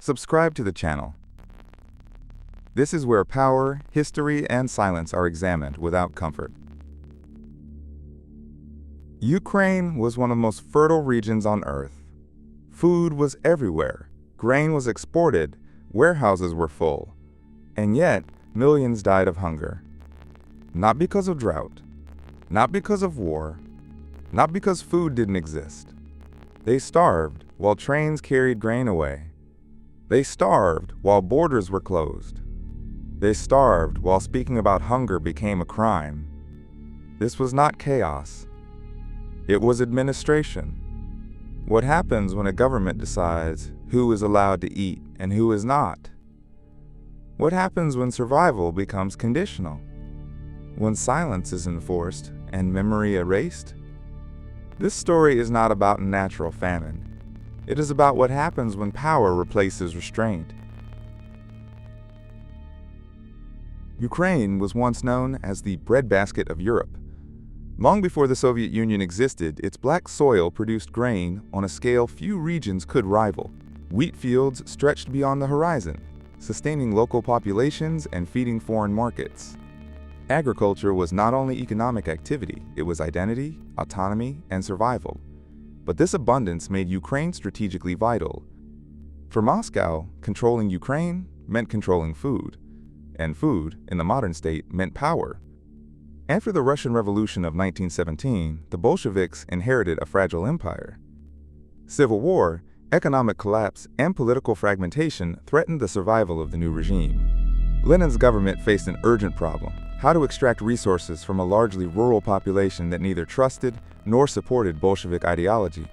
Subscribe to the channel. This is where power, history, and silence are examined without comfort. Ukraine was one of the most fertile regions on Earth. Food was everywhere, grain was exported, warehouses were full, and yet millions died of hunger. Not because of drought, not because of war, not because food didn't exist. They starved while trains carried grain away. They starved while borders were closed. They starved while speaking about hunger became a crime. This was not chaos. It was administration. What happens when a government decides who is allowed to eat and who is not? What happens when survival becomes conditional? When silence is enforced and memory erased? This story is not about natural famine. It is about what happens when power replaces restraint. Ukraine was once known as the breadbasket of Europe. Long before the Soviet Union existed, its black soil produced grain on a scale few regions could rival. Wheat fields stretched beyond the horizon, sustaining local populations and feeding foreign markets. Agriculture was not only economic activity, it was identity, autonomy, and survival. But this abundance made Ukraine strategically vital. For Moscow, controlling Ukraine meant controlling food, and food, in the modern state, meant power. After the Russian Revolution of 1917, the Bolsheviks inherited a fragile empire. Civil war, economic collapse, and political fragmentation threatened the survival of the new regime. Lenin's government faced an urgent problem: how to extract resources from a largely rural population that neither trusted nor supported Bolshevik ideology.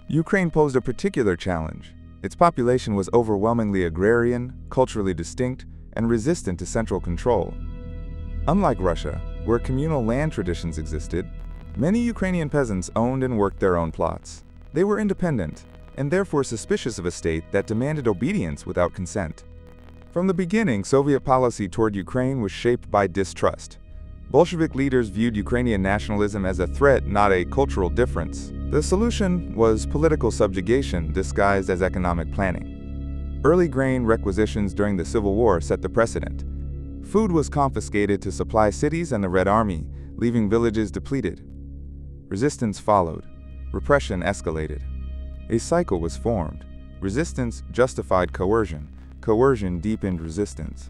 Ukraine posed a particular challenge. Its population was overwhelmingly agrarian, culturally distinct, and resistant to central control. Unlike Russia, where communal land traditions existed, many Ukrainian peasants owned and worked their own plots. They were independent, and therefore suspicious of a state that demanded obedience without consent. From the beginning, Soviet policy toward Ukraine was shaped by distrust. Bolshevik leaders viewed Ukrainian nationalism as a threat, not a cultural difference. The solution was political subjugation disguised as economic planning. Early grain requisitions during the Civil War set the precedent. Food was confiscated to supply cities and the Red Army, leaving villages depleted. Resistance followed. Repression escalated. A cycle was formed. Resistance justified coercion. Coercion deepened resistance.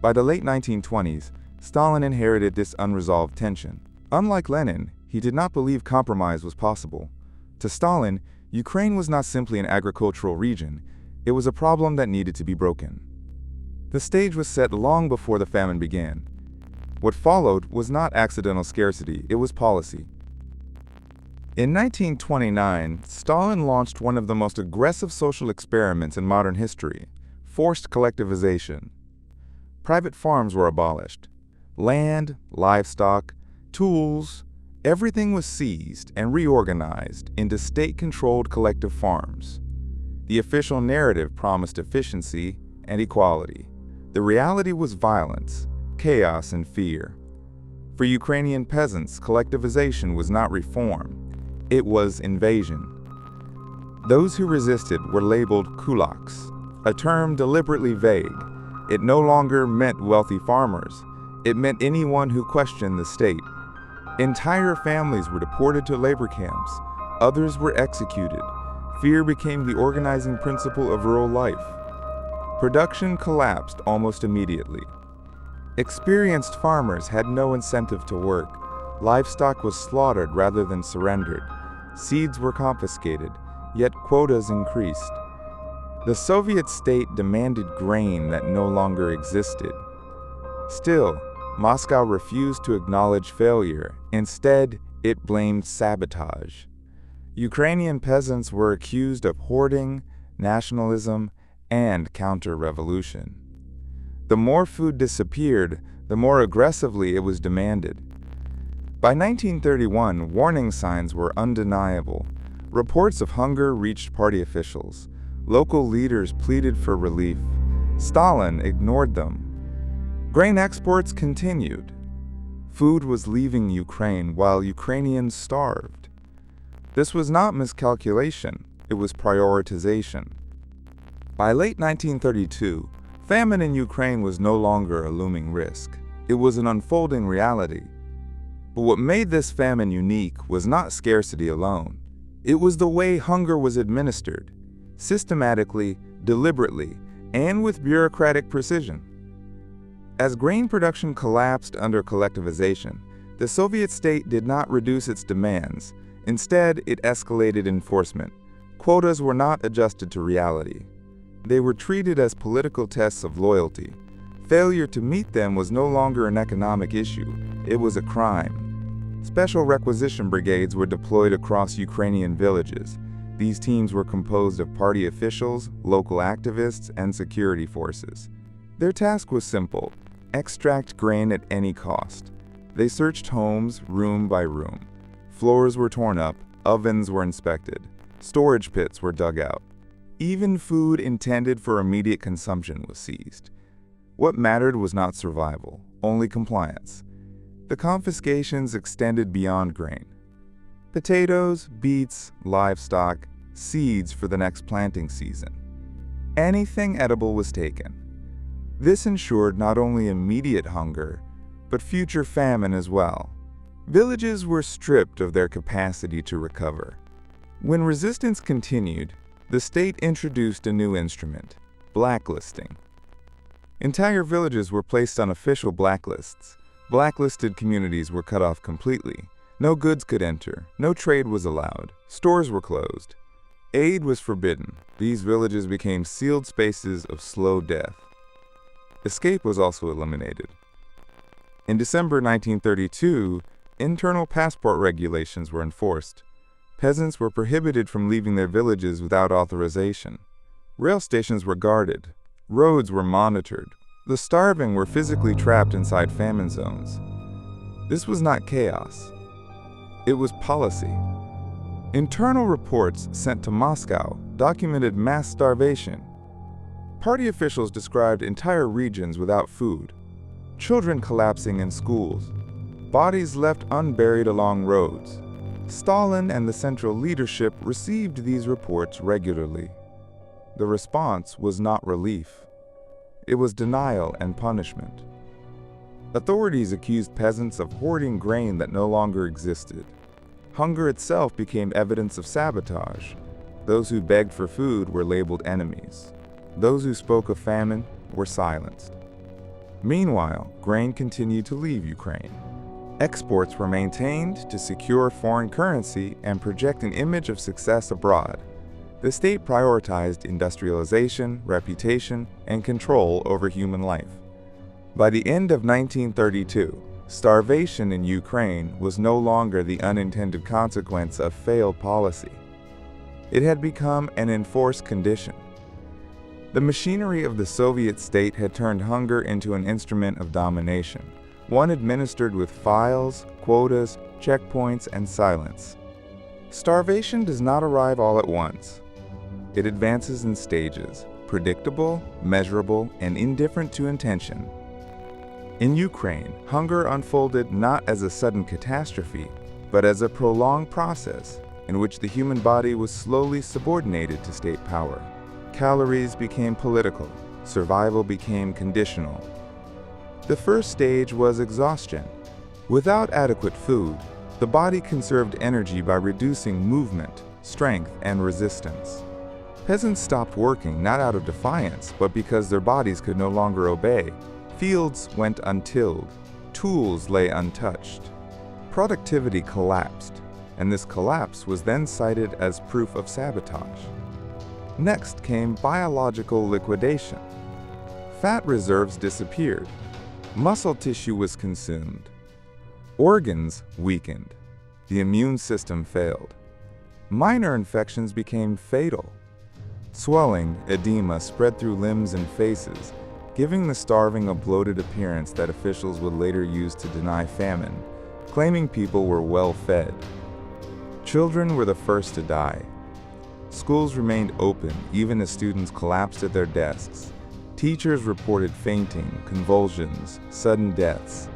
By the late 1920s, Stalin inherited this unresolved tension. Unlike Lenin, he did not believe compromise was possible. To Stalin, Ukraine was not simply an agricultural region, it was a problem that needed to be broken. The stage was set long before the famine began. What followed was not accidental scarcity, it was policy. In 1929, Stalin launched one of the most aggressive social experiments in modern history: forced collectivization. Private farms were abolished. Land, livestock, tools, everything was seized and reorganized into state-controlled collective farms. The official narrative promised efficiency and equality. The reality was violence, chaos, and fear. For Ukrainian peasants, collectivization was not reform. It was invasion. Those who resisted were labeled kulaks, a term deliberately vague. It no longer meant wealthy farmers. It meant anyone who questioned the state. Entire families were deported to labor camps. Others were executed. Fear became the organizing principle of rural life. Production collapsed almost immediately. Experienced farmers had no incentive to work. Livestock was slaughtered rather than surrendered. Seeds were confiscated, yet quotas increased. The Soviet state demanded grain that no longer existed. Still, Moscow refused to acknowledge failure. Instead, it blamed sabotage. Ukrainian peasants were accused of hoarding, nationalism, and counter-revolution. The more food disappeared, the more aggressively it was demanded. By 1931, warning signs were undeniable. Reports of hunger reached party officials. Local leaders pleaded for relief. Stalin ignored them. Grain exports continued. Food was leaving Ukraine while Ukrainians starved. This was not miscalculation, it was prioritization. By late 1932, famine in Ukraine was no longer a looming risk. It was an unfolding reality. But what made this famine unique was not scarcity alone. It was the way hunger was administered, systematically, deliberately, and with bureaucratic precision. As grain production collapsed under collectivization, the Soviet state did not reduce its demands. Instead, it escalated enforcement. Quotas were not adjusted to reality. They were treated as political tests of loyalty. Failure to meet them was no longer an economic issue, it was a crime. Special requisition brigades were deployed across Ukrainian villages. These teams were composed of party officials, local activists, and security forces. Their task was simple: extract grain at any cost. They searched homes room by room. Floors were torn up, ovens were inspected, storage pits were dug out. Even food intended for immediate consumption was seized. What mattered was not survival, only compliance. The confiscations extended beyond grain. Potatoes, beets, livestock, seeds for the next planting season. Anything edible was taken. This ensured not only immediate hunger, but future famine as well. Villages were stripped of their capacity to recover. When resistance continued, the state introduced a new instrument: blacklisting. Entire villages were placed on official blacklists. Blacklisted communities were cut off completely. No goods could enter, no trade was allowed, stores were closed. Aid was forbidden. These villages became sealed spaces of slow death. Escape was also eliminated. In December 1932, internal passport regulations were enforced. Peasants were prohibited from leaving their villages without authorization. Rail stations were guarded. Roads were monitored. The starving were physically trapped inside famine zones. This was not chaos. It was policy. Internal reports sent to Moscow documented mass starvation. Party officials described entire regions without food, children collapsing in schools, bodies left unburied along roads. Stalin and the central leadership received these reports regularly. The response was not relief. It was denial and punishment. Authorities accused peasants of hoarding grain that no longer existed. Hunger itself became evidence of sabotage. Those who begged for food were labeled enemies. Those who spoke of famine were silenced. Meanwhile, grain continued to leave Ukraine. Exports were maintained to secure foreign currency and project an image of success abroad. The state prioritized industrialization, reputation, and control over human life. By the end of 1932, starvation in Ukraine was no longer the unintended consequence of failed policy. It had become an enforced condition. The machinery of the Soviet state had turned hunger into an instrument of domination, one administered with files, quotas, checkpoints, and silence. Starvation does not arrive all at once. It advances in stages, predictable, measurable, and indifferent to intention. In Ukraine, hunger unfolded not as a sudden catastrophe, but as a prolonged process in which the human body was slowly subordinated to state power. Calories became political, survival became conditional. The first stage was exhaustion. Without adequate food, the body conserved energy by reducing movement, strength, and resistance. Peasants stopped working not out of defiance, but because their bodies could no longer obey. Fields went untilled, tools lay untouched. Productivity collapsed, and this collapse was then cited as proof of sabotage. Next came biological liquidation. Fat reserves disappeared. Muscle tissue was consumed. Organs weakened. The immune system failed. Minor infections became fatal. Swelling, edema spread through limbs and faces, giving the starving a bloated appearance that officials would later use to deny famine, claiming people were well fed. Children were the first to die. Schools remained open even as students collapsed at their desks. Teachers reported fainting, convulsions, sudden deaths.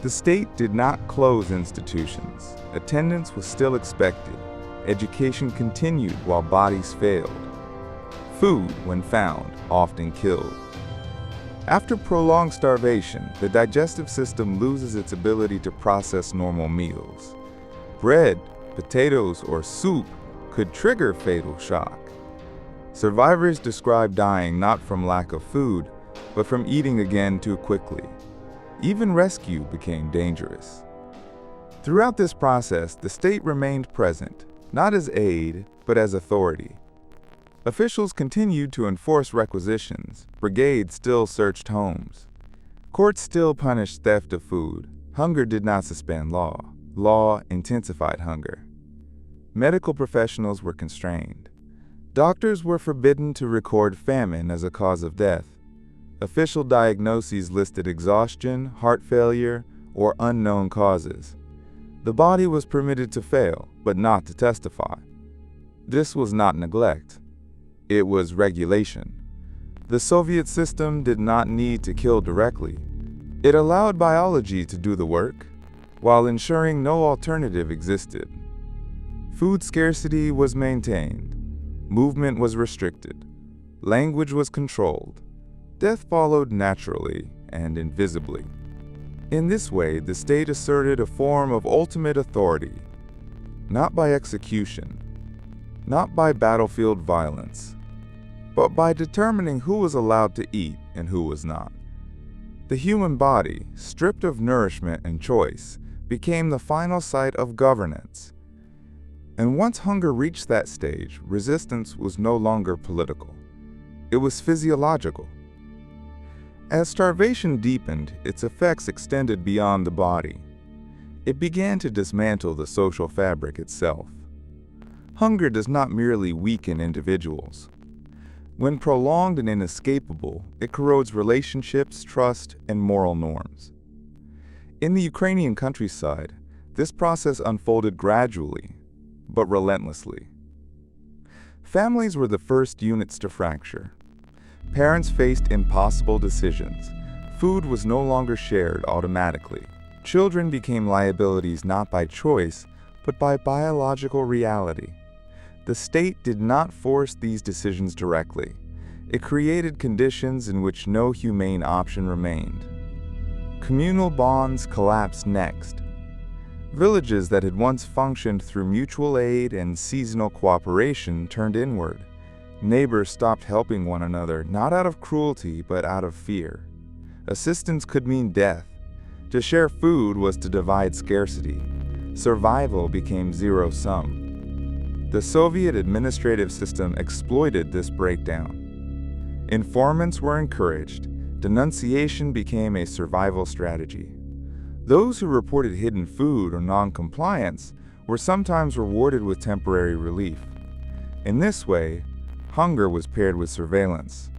The state did not close institutions. Attendance was still expected. Education continued while bodies failed. food, when found, often killed. After prolonged starvation, the digestive system loses its ability to process normal meals. Bread, potatoes, or soup could trigger fatal shock. Survivors describe dying not from lack of food, but from eating again too quickly. Even rescue became dangerous. Throughout this process, the state remained present, not as aid, but as authority. Officials continued to enforce requisitions. Brigades still searched homes. Courts still punished theft of food. Hunger did not suspend law. Law intensified hunger. Medical professionals were constrained. Doctors were forbidden to record famine as a cause of death. Official diagnoses listed exhaustion, heart failure, or unknown causes. The body was permitted to fail, but not to testify. This was not neglect. It was regulation. The Soviet system did not need to kill directly. It allowed biology to do the work, while ensuring no alternative existed. Food scarcity was maintained. Movement was restricted. Language was controlled. Death followed naturally and invisibly. In this way, the state asserted a form of ultimate authority, not by execution, not by battlefield violence, but by determining who was allowed to eat and who was not. The human body, stripped of nourishment and choice, became the final site of governance. And once hunger reached that stage, resistance was no longer political. It was physiological. As starvation deepened, its effects extended beyond the body. It began to dismantle the social fabric itself. Hunger does not merely weaken individuals. When prolonged and inescapable, it corrodes relationships, trust, and moral norms. In the Ukrainian countryside, this process unfolded gradually, but relentlessly. Families were the first units to fracture. Parents faced impossible decisions. Food was no longer shared automatically. Children became liabilities not by choice, but by biological reality. The state did not force these decisions directly. It created conditions in which no humane option remained. Communal bonds collapsed next. Villages that had once functioned through mutual aid and seasonal cooperation turned inward. Neighbors stopped helping one another, not out of cruelty, but out of fear. Assistance could mean death. To share food was to divide scarcity. Survival became zero-sum. The Soviet administrative system exploited this breakdown. Informants were encouraged. Denunciation became a survival strategy. Those who reported hidden food or non-compliance were sometimes rewarded with temporary relief. In this way, hunger was paired with surveillance.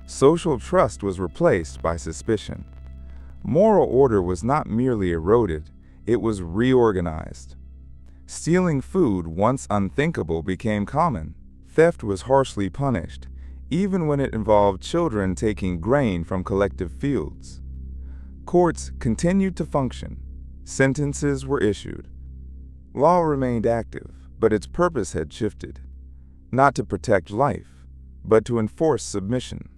Social trust was replaced by suspicion. Moral order was not merely eroded, it was reorganized. Stealing food, once unthinkable, became common. Theft was harshly punished, even when it involved children taking grain from collective fields. Courts continued to function. Sentences were issued. Law remained active, but its purpose had shifted. Not to protect life, but to enforce submission.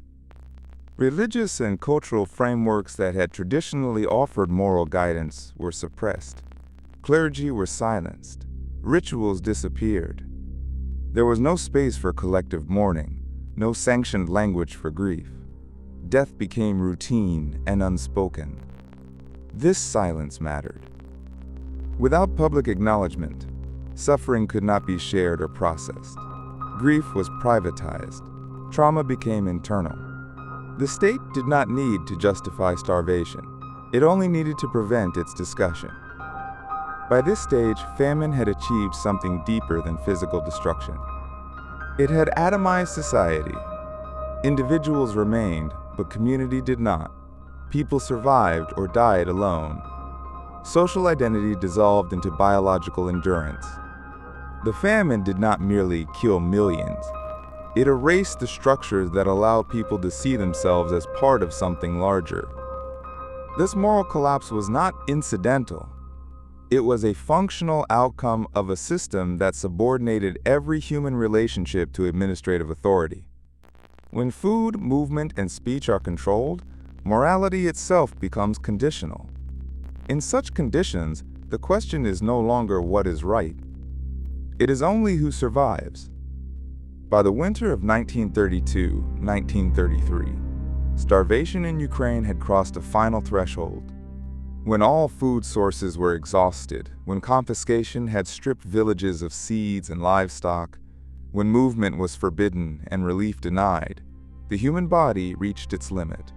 Religious and cultural frameworks that had traditionally offered moral guidance were suppressed. Clergy were silenced. Rituals disappeared. There was no space for collective mourning, no sanctioned language for grief. Death became routine and unspoken. This silence mattered. Without public acknowledgement, suffering could not be shared or processed. Grief was privatized. Trauma became internal. The state did not need to justify starvation. It only needed to prevent its discussion. By this stage, famine had achieved something deeper than physical destruction. It had atomized society. Individuals remained, but community did not. People survived or died alone. Social identity dissolved into biological endurance. The famine did not merely kill millions. It erased the structures that allowed people to see themselves as part of something larger. This moral collapse was not incidental. It was a functional outcome of a system that subordinated every human relationship to administrative authority. When food, movement, and speech are controlled, morality itself becomes conditional. In such conditions, the question is no longer what is right. It is only who survives. By the winter of 1932-1933, starvation in Ukraine had crossed a final threshold. When all food sources were exhausted, when confiscation had stripped villages of seeds and livestock, when movement was forbidden and relief denied, the human body reached its limit.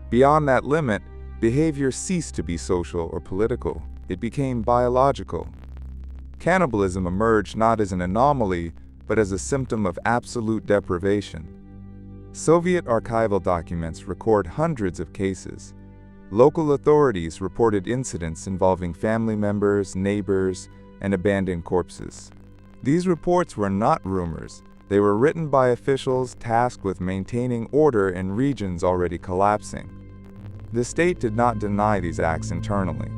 Beyond that limit, behavior ceased to be social or political. It became biological. Cannibalism emerged not as an anomaly, but as a symptom of absolute deprivation. Soviet archival documents record hundreds of cases. Local authorities reported incidents involving family members, neighbors, and abandoned corpses. These reports were not rumors. They were written by officials tasked with maintaining order in regions already collapsing. The state did not deny these acts internally.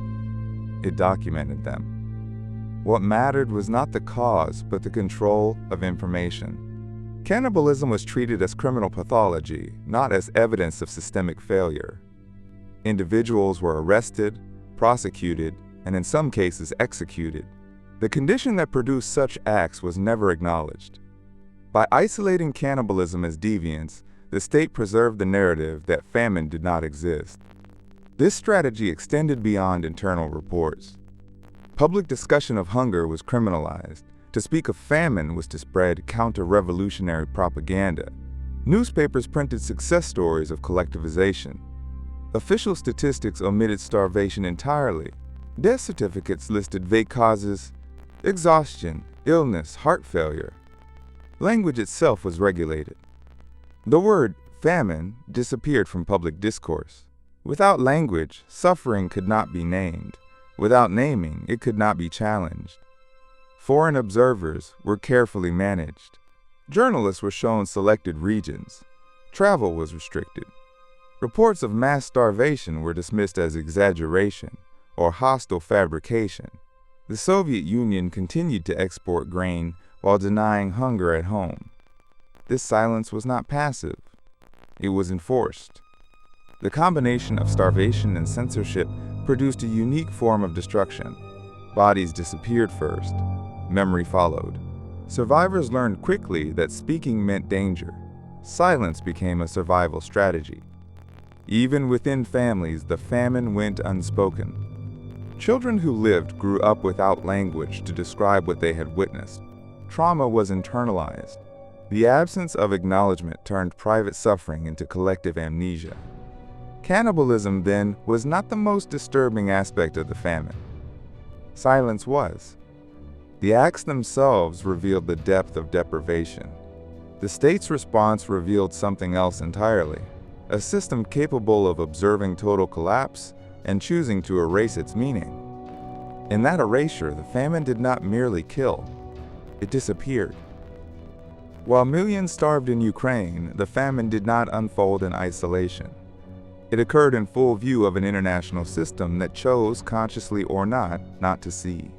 It documented them. What mattered was not the cause, but the control of information. Cannibalism was treated as criminal pathology, not as evidence of systemic failure. Individuals were arrested, prosecuted, and in some cases executed. The condition that produced such acts was never acknowledged. By isolating cannibalism as deviance, the state preserved the narrative that famine did not exist. This strategy extended beyond internal reports. Public discussion of hunger was criminalized. To speak of famine was to spread counter-revolutionary propaganda. Newspapers printed success stories of collectivization. Official statistics omitted starvation entirely. Death certificates listed vague causes: exhaustion, illness, heart failure. Language itself was regulated. The word famine disappeared from public discourse. Without language, suffering could not be named. Without naming, it could not be challenged. Foreign observers were carefully managed. Journalists were shown selected regions. Travel was restricted. Reports of mass starvation were dismissed as exaggeration or hostile fabrication. The Soviet Union continued to export grain while denying hunger at home. This silence was not passive. It was enforced. The combination of starvation and censorship produced a unique form of destruction. Bodies disappeared first. Memory followed. Survivors learned quickly that speaking meant danger. Silence became a survival strategy. Even within families, the famine went unspoken. Children who lived grew up without language to describe what they had witnessed. Trauma was internalized. The absence of acknowledgement turned private suffering into collective amnesia. Cannibalism, then, was not the most disturbing aspect of the famine. Silence was. The acts themselves revealed the depth of deprivation. The state's response revealed something else entirely, a system capable of observing total collapse and choosing to erase its meaning. In that erasure, the famine did not merely kill, it disappeared. While millions starved in Ukraine, the famine did not unfold in isolation. It occurred in full view of an international system that chose, consciously or not to see.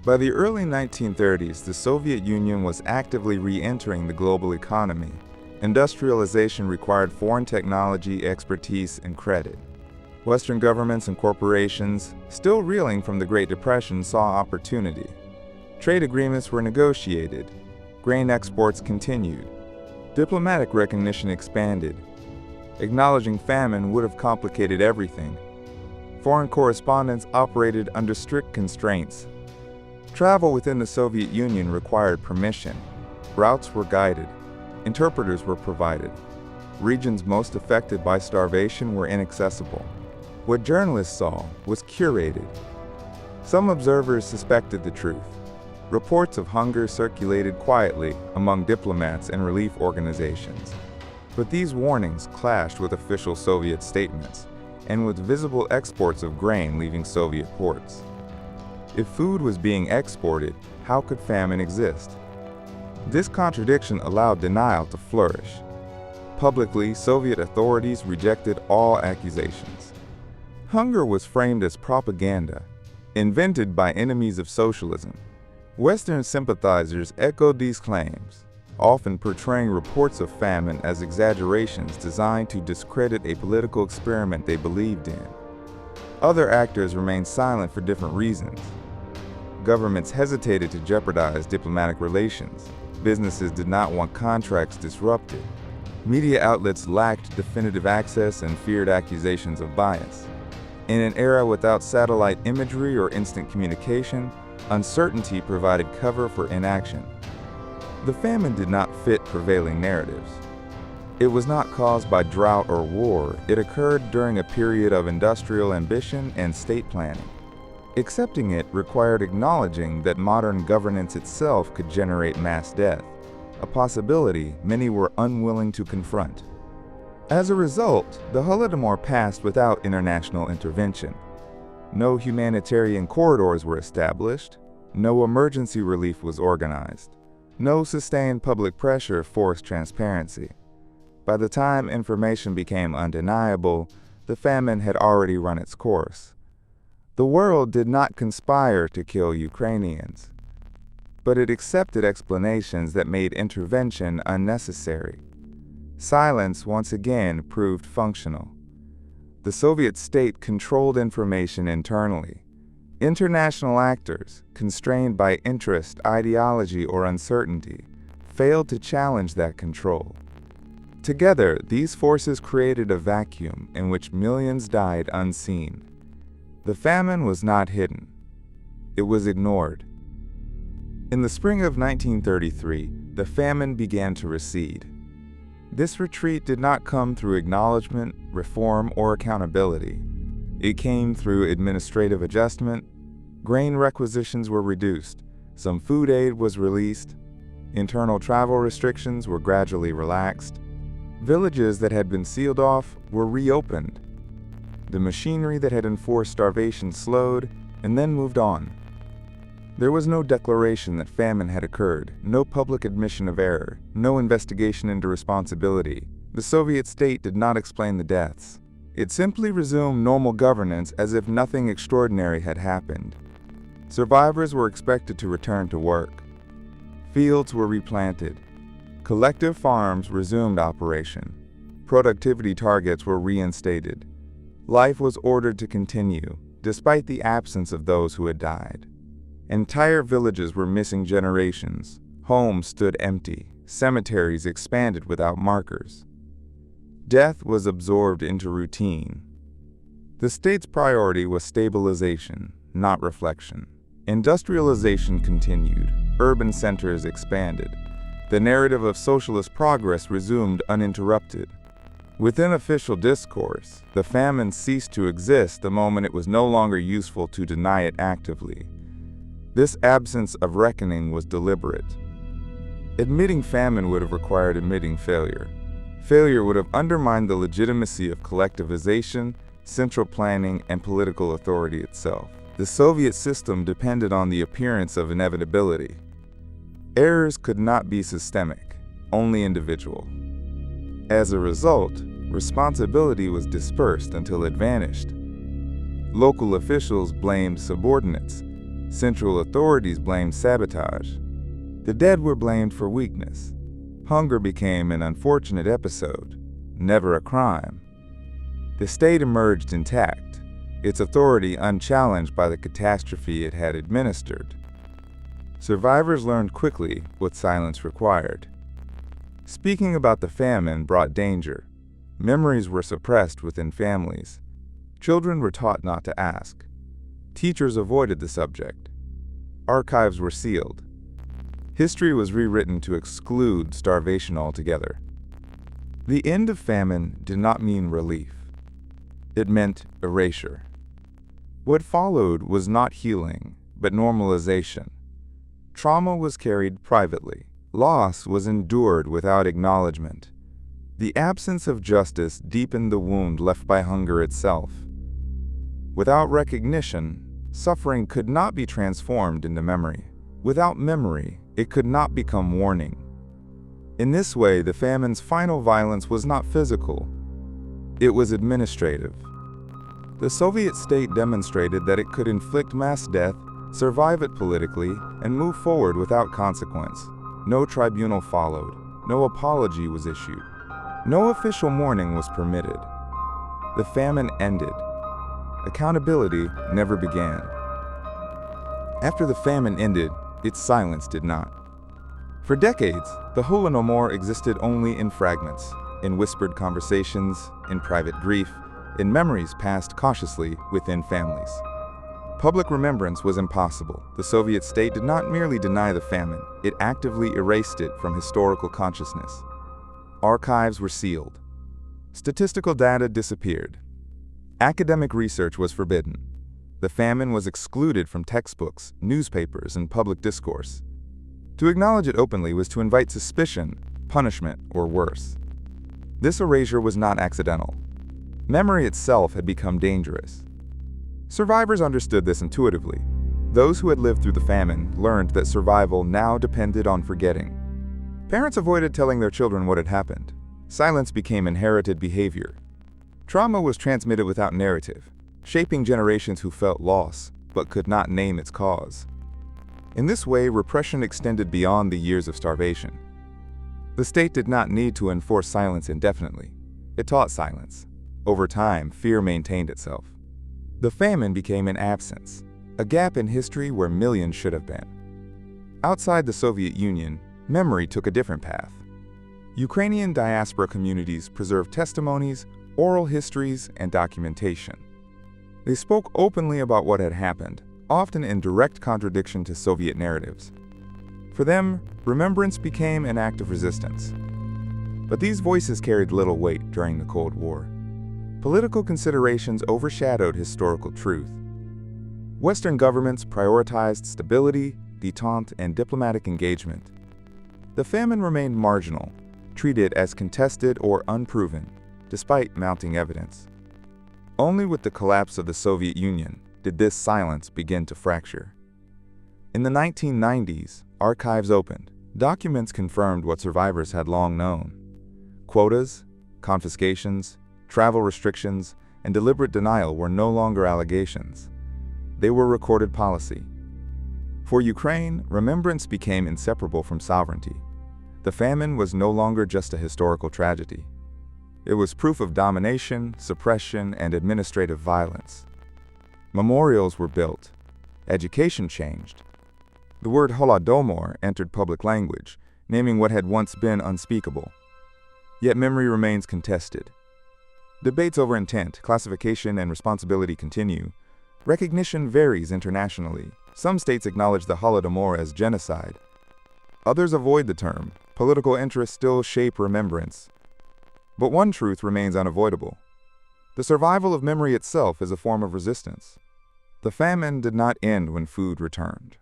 By the early 1930s, the Soviet Union was actively re-entering the global economy. Industrialization required foreign technology, expertise, and credit. Western governments and corporations, still reeling from the Great Depression, saw opportunity. Trade agreements were negotiated. Grain exports continued. Diplomatic recognition expanded. Acknowledging famine would have complicated everything. Foreign correspondents operated under strict constraints. Travel within the Soviet Union required permission. Routes were guided. Interpreters were provided. Regions most affected by starvation were inaccessible. What journalists saw was curated. Some observers suspected the truth. Reports of hunger circulated quietly among diplomats and relief organizations. But these warnings clashed with official Soviet statements and with visible exports of grain leaving Soviet ports. If food was being exported, how could famine exist? This contradiction allowed denial to flourish. Publicly, Soviet authorities rejected all accusations. Hunger was framed as propaganda, invented by enemies of socialism. Western sympathizers echoed these claims. often portraying reports of famine as exaggerations designed to discredit a political experiment they believed in. Other actors remained silent for different reasons. Governments hesitated to jeopardize diplomatic relations. Businesses did not want contracts disrupted. Media outlets lacked definitive access and feared accusations of bias. In an era without satellite imagery or instant communication, uncertainty provided cover for inaction. The famine did not fit prevailing narratives. It was not caused by drought or war. It occurred during a period of industrial ambition and state planning. Accepting it required acknowledging that modern governance itself could generate mass death, a possibility many were unwilling to confront. As a result, the Holodomor passed without international intervention. No humanitarian corridors were established. No emergency relief was organized. No sustained public pressure forced transparency. By the time information became undeniable, the famine had already run its course. The world did not conspire to kill Ukrainians, but it accepted explanations that made intervention unnecessary. Silence once again proved functional. The Soviet state controlled information internally. International actors, constrained by interest, ideology, or uncertainty, failed to challenge that control. Together, these forces created a vacuum in which millions died unseen. The famine was not hidden. It was ignored. In the spring of 1933, the famine began to recede. This retreat did not come through acknowledgement, reform, or accountability. It came through administrative adjustment. Grain requisitions were reduced. Some food aid was released. Internal travel restrictions were gradually relaxed. Villages that had been sealed off were reopened. The machinery that had enforced starvation slowed and then moved on. There was no declaration that famine had occurred, no public admission of error, no investigation into responsibility. The Soviet state did not explain the deaths. It simply resumed normal governance as if nothing extraordinary had happened. Survivors were expected to return to work. Fields were replanted. Collective farms resumed operation. Productivity targets were reinstated. Life was ordered to continue, despite the absence of those who had died. Entire villages were missing generations. Homes stood empty. Cemeteries expanded without markers. Death was absorbed into routine. The state's priority was stabilization, not reflection. Industrialization continued. Urban centers expanded. The narrative of socialist progress resumed uninterrupted. Within official discourse, the famine ceased to exist the moment it was no longer useful to deny it actively. This absence of reckoning was deliberate. Admitting famine would have required admitting failure. Failure would have undermined the legitimacy of collectivization, central planning, and political authority itself. The Soviet system depended on the appearance of inevitability. Errors could not be systemic, only individual. As a result, responsibility was dispersed until it vanished. Local officials blamed subordinates. Central authorities blamed sabotage. The dead were blamed for weakness. Hunger became an unfortunate episode, never a crime. The state emerged intact, its authority unchallenged by the catastrophe it had administered. Survivors learned quickly what silence required. Speaking about the famine brought danger. Memories were suppressed within families. Children were taught not to ask. Teachers avoided the subject. Archives were sealed. History was rewritten to exclude starvation altogether. The end of famine did not mean relief. It meant erasure. What followed was not healing, but normalization. Trauma was carried privately. Loss was endured without acknowledgement. The absence of justice deepened the wound left by hunger itself. Without recognition, suffering could not be transformed into memory. Without memory, it could not become warning. In this way, the famine's final violence was not physical. It was administrative. The Soviet state demonstrated that it could inflict mass death, survive it politically, and move forward without consequence. No tribunal followed. No apology was issued. No official mourning was permitted. The famine ended. Accountability never began. After the famine ended, its silence did not. For decades, the Holodomor existed only in fragments, in whispered conversations, in private grief, in memories passed cautiously within families. Public remembrance was impossible. The Soviet state did not merely deny the famine, it actively erased it from historical consciousness. Archives were sealed. Statistical data disappeared. Academic research was forbidden. The famine was excluded from textbooks, newspapers, and public discourse. To acknowledge it openly was to invite suspicion, punishment, or worse. This erasure was not accidental. Memory itself had become dangerous. Survivors understood this intuitively. Those who had lived through the famine learned that survival now depended on forgetting. Parents avoided telling their children what had happened. Silence became inherited behavior. Trauma was transmitted without narrative, shaping generations who felt loss but could not name its cause. In this way, repression extended beyond the years of starvation. The state did not need to enforce silence indefinitely. It taught silence. Over time, fear maintained itself. The famine became an absence, a gap in history where millions should have been. Outside the Soviet Union, memory took a different path. Ukrainian diaspora communities preserved testimonies, oral histories, and documentation. They spoke openly about what had happened, often in direct contradiction to Soviet narratives. For them, remembrance became an act of resistance. But these voices carried little weight during the Cold War. Political considerations overshadowed historical truth. Western governments prioritized stability, détente, and diplomatic engagement. The famine remained marginal, treated as contested or unproven, despite mounting evidence. Only with the collapse of the Soviet Union did this silence begin to fracture. In the 1990s, archives opened. Documents confirmed what survivors had long known. Quotas, confiscations, travel restrictions, and deliberate denial were no longer allegations. They were recorded policy. For Ukraine, remembrance became inseparable from sovereignty. The famine was no longer just a historical tragedy. It was proof of domination, suppression, and administrative violence. Memorials were built. Education changed. The word Holodomor entered public language, naming what had once been unspeakable. Yet memory remains contested. Debates over intent, classification, and responsibility continue. Recognition varies internationally. Some states acknowledge the Holodomor as genocide. Others avoid the term. Political interests still shape remembrance. But one truth remains unavoidable. The survival of memory itself is a form of resistance. The famine did not end when food returned.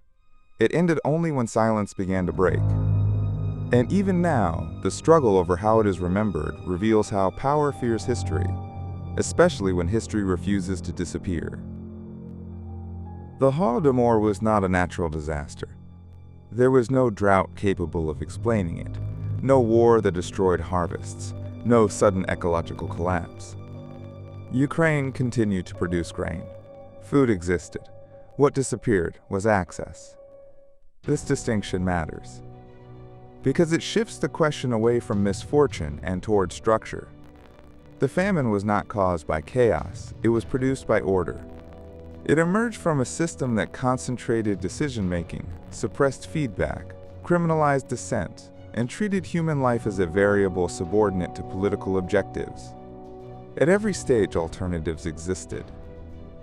It ended only when silence began to break. And even now, the struggle over how it is remembered reveals how power fears history, especially when history refuses to disappear. The Holodomor was not a natural disaster. There was no drought capable of explaining it, no war that destroyed harvests, no sudden ecological collapse. Ukraine continued to produce grain. Food existed. What disappeared was access. This distinction matters, because it shifts the question away from misfortune and toward structure. The famine was not caused by chaos, it was produced by order. It emerged from a system that concentrated decision-making, suppressed feedback, criminalized dissent, and treated human life as a variable subordinate to political objectives. At every stage, alternatives existed.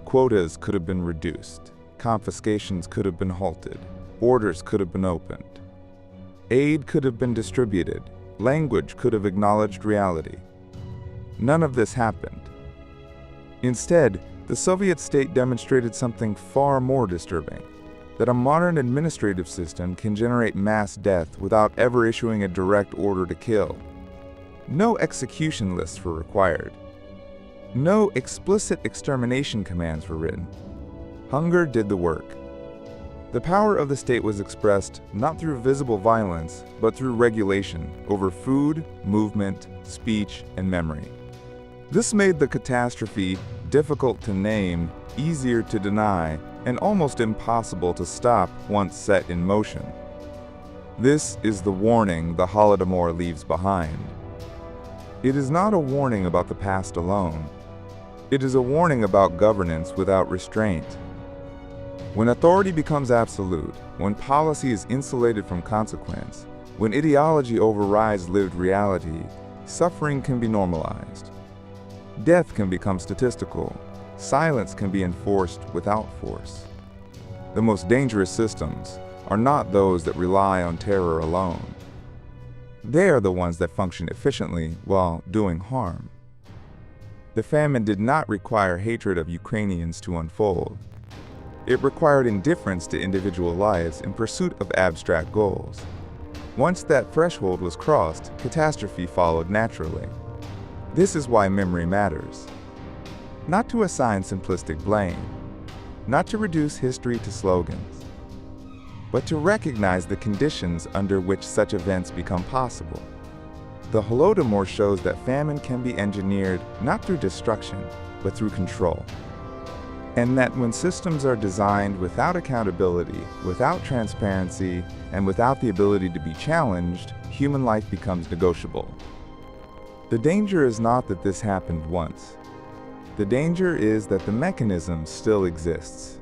Quotas could have been reduced, confiscations could have been halted, borders could have been opened. Aid could have been distributed, language could have acknowledged reality. None of this happened. Instead, the Soviet state demonstrated something far more disturbing, that a modern administrative system can generate mass death without ever issuing a direct order to kill. No execution lists were required. No explicit extermination commands were written. Hunger did the work. The power of the state was expressed not through visible violence, but through regulation over food, movement, speech, and memory. This made the catastrophe difficult to name, easier to deny, and almost impossible to stop once set in motion. This is the warning the Holodomor leaves behind. It is not a warning about the past alone. It is a warning about governance without restraint. When authority becomes absolute, when policy is insulated from consequence, when ideology overrides lived reality, suffering can be normalized. Death can become statistical. Silence can be enforced without force. The most dangerous systems are not those that rely on terror alone. They are the ones that function efficiently while doing harm. The famine did not require hatred of Ukrainians to unfold. It required indifference to individual lives in pursuit of abstract goals. Once that threshold was crossed, catastrophe followed naturally. This is why memory matters. Not to assign simplistic blame, not to reduce history to slogans, but to recognize the conditions under which such events become possible. The Holodomor shows that famine can be engineered not through destruction, but through control. And that when systems are designed without accountability, without transparency, and without the ability to be challenged, human life becomes negotiable. The danger is not that this happened once. The danger is that the mechanism still exists,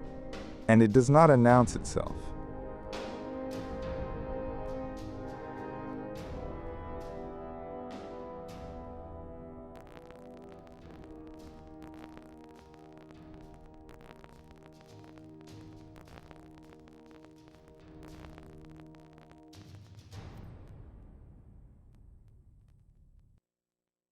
and it does not announce itself.